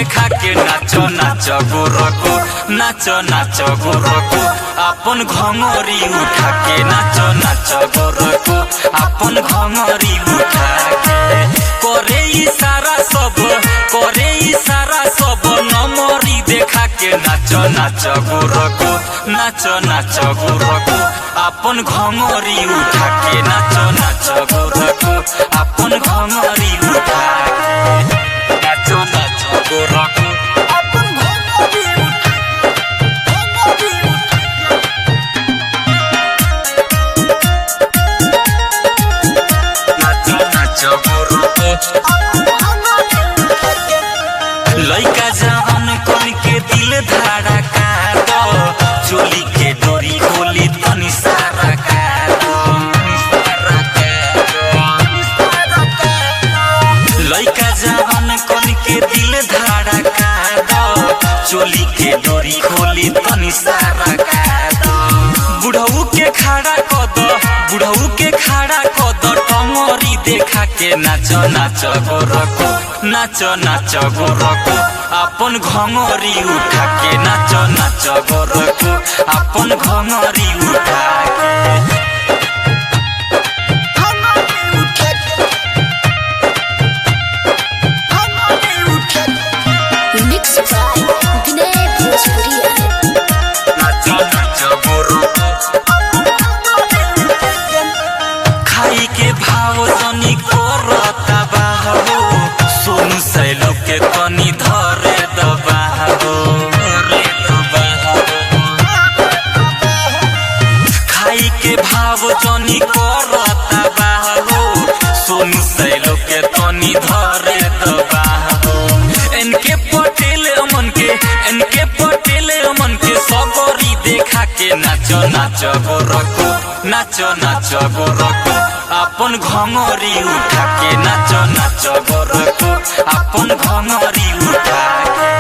देखा के नाचो नाचो गोरको नाचो नाचो गोरको अपन घंगरी उठा के नाचो नाचो गोरको अपन घंगरी उठा के करे इशारा सब नमरी देखा के नाचो नाचो गोरको नाचो नाचो गोरको अपन घंगरी उठा के नाचो नाचो गोरको अपन घंगरी उठा के नाचो नाचो गोरको अपन घंगरी उठा नाचो नाचो गोरको लइका जवान कन के दिल धड़का दो चोली के डोरी खोली तनी सारा का दो लइका जवान कन के दिल धड़का दो चोली के डोरी खोली तनी सारा का दो बुढ़ऊ के खड़ा क दो टंगरी देखा के नाचो नाचो गोरको नाचो नाचो गोरको अपन घंगरी उठा के नाचो नाचो गोरको अपन घंगरी उठा के नाचो नाचो गोरको खाई के भाव जनी करता बाहो सोनू सैलो के कनी धरे दबाहो खाई के भाव जनी करता बाहो सोनू सैलो के कनी धरे दबाहो इनके पटेल अमन के सबरी देखा के नाचो नाचो गोरको नाचो नाचो गोरको अपन घंगरी उठा के नाचो नाचो गोरको अपन घंगरी उठा के।